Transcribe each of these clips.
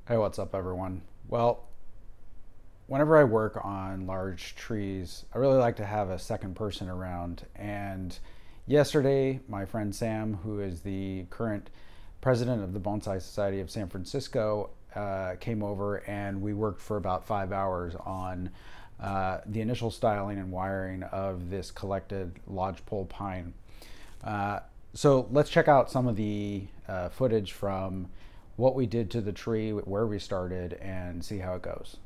Hey, what's up, everyone? Well, whenever I work on large trees, I really like to have a second person around. And yesterday, my friend Sam, who is the current president of the Bonsai Society of San Francisco, came over and we worked for about 5 hours on the initial styling and wiring of this collected lodgepole pine. So let's check out some of the footage from what we did to the tree, where we started, and see how it goes.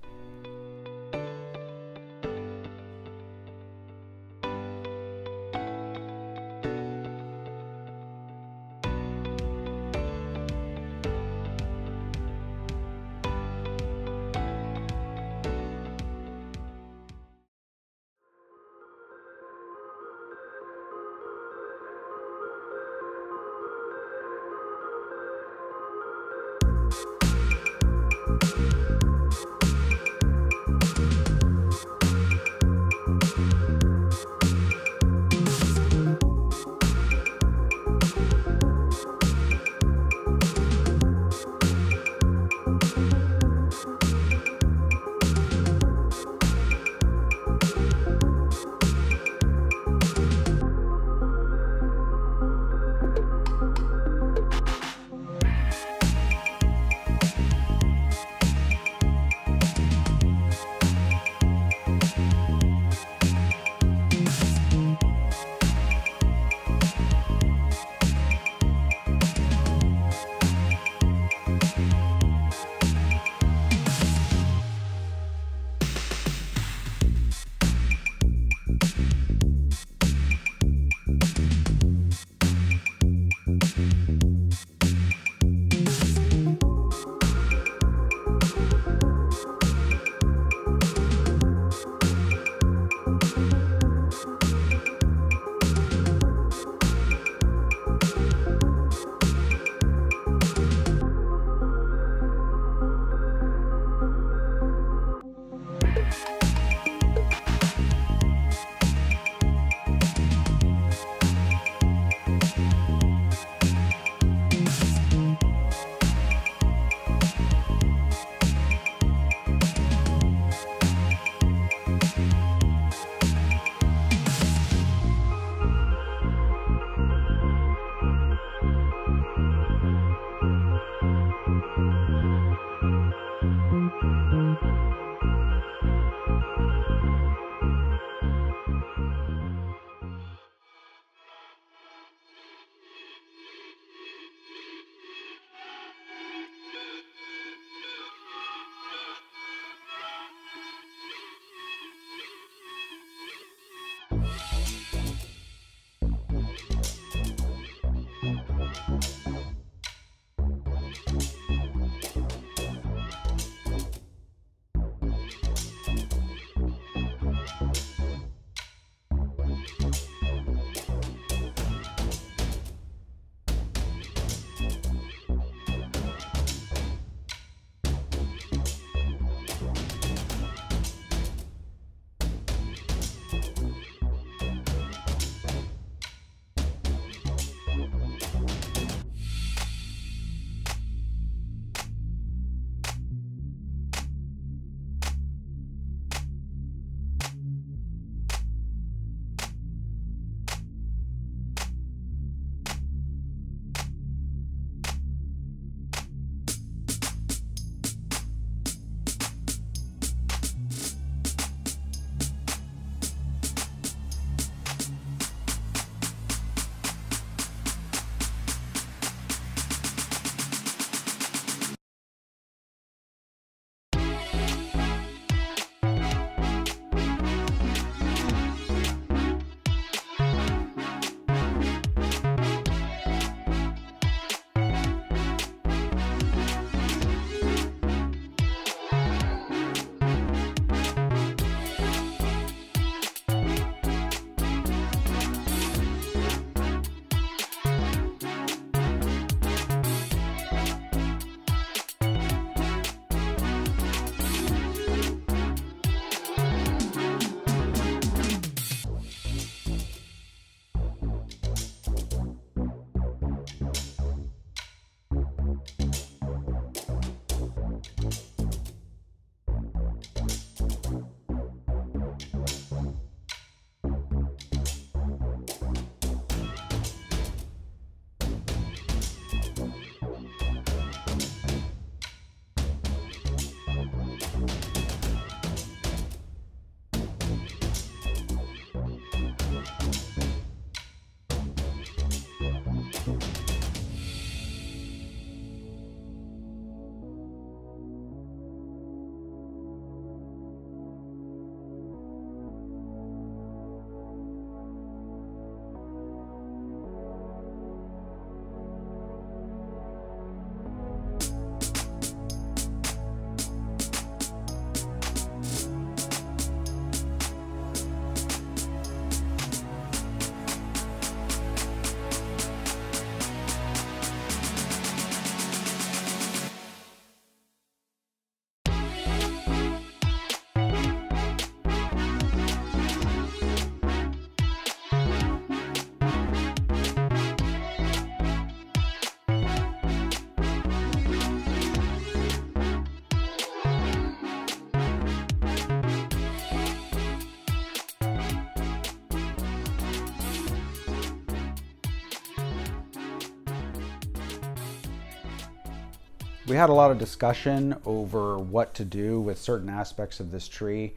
We had a lot of discussion over what to do with certain aspects of this tree.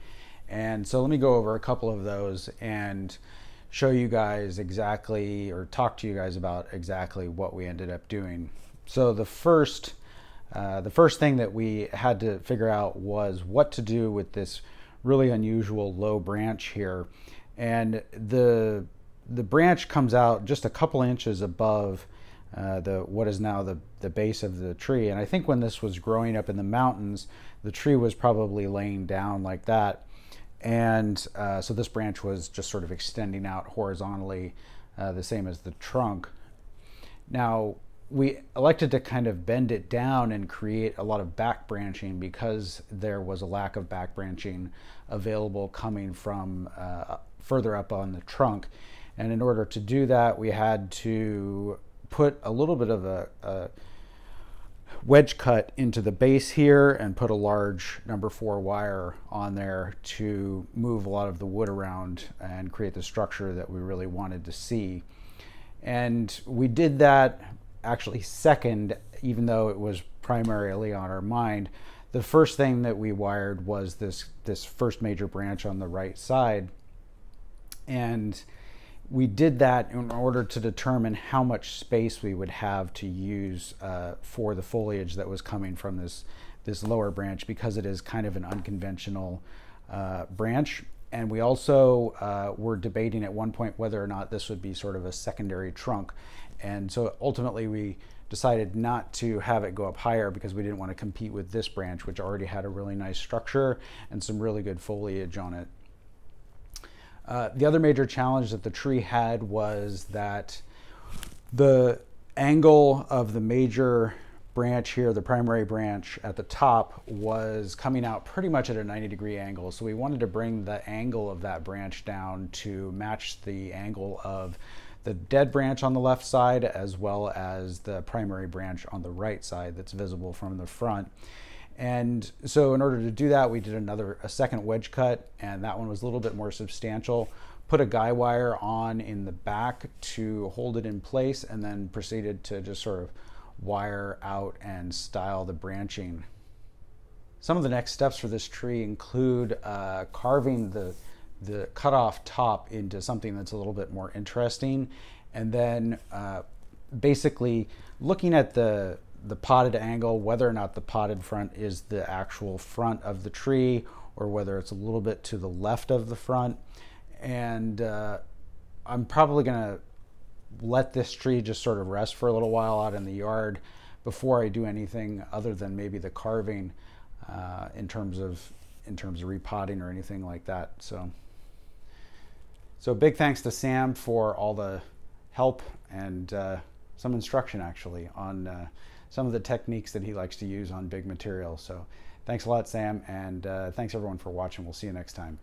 And so let me go over a couple of those and show you guys exactly, or talk to you guys about exactly what we ended up doing. So the first thing that we had to figure out was what to do with this really unusual low branch here. And the branch comes out just a couple inches above what is now the base of the tree. And I think when this was growing up in the mountains, the tree was probably laying down like that. And so this branch was just sort of extending out horizontally, the same as the trunk. Now, we elected to kind of bend it down and create a lot of back branching because there was a lack of back branching available coming from further up on the trunk. And in order to do that, we had to put a little bit of a wedge cut into the base here and put a large number 4 wire on there to move a lot of the wood around and create the structure that we really wanted to see. And we did that actually second, even though it was primarily on our mind. The first thing that we wired was this first major branch on the right side. And we did that in order to determine how much space we would have to use for the foliage that was coming from this lower branch, because it is kind of an unconventional branch. And we also were debating at one point whether or not this would be sort of a secondary trunk. And so ultimately we decided not to have it go up higher because we didn't want to compete with this branch, which already had a really nice structure and some really good foliage on it. The other major challenge that the tree had was that the angle of the major branch here, the primary branch at the top, was coming out pretty much at a 90-degree angle. So we wanted to bring the angle of that branch down to match the angle of the dead branch on the left side, as well as the primary branch on the right side that's visible from the front. And so in order to do that, we did a second wedge cut, and that one was a little bit more substantial. Put a guy wire on in the back to hold it in place, and then proceeded to just sort of wire out and style the branching. Some of the next steps for this tree include carving the cutoff top into something that's a little bit more interesting, and then basically looking at the potted angle, whether or not the potted front is the actual front of the tree or whether it's a little bit to the left of the front. And I'm probably gonna let this tree just sort of rest for a little while out in the yard before I do anything other than maybe the carving in terms of repotting or anything like that. So big thanks to Sam for all the help and some instruction actually on some of the techniques that he likes to use on big materials. So thanks a lot, Sam, and thanks everyone for watching. We'll see you next time.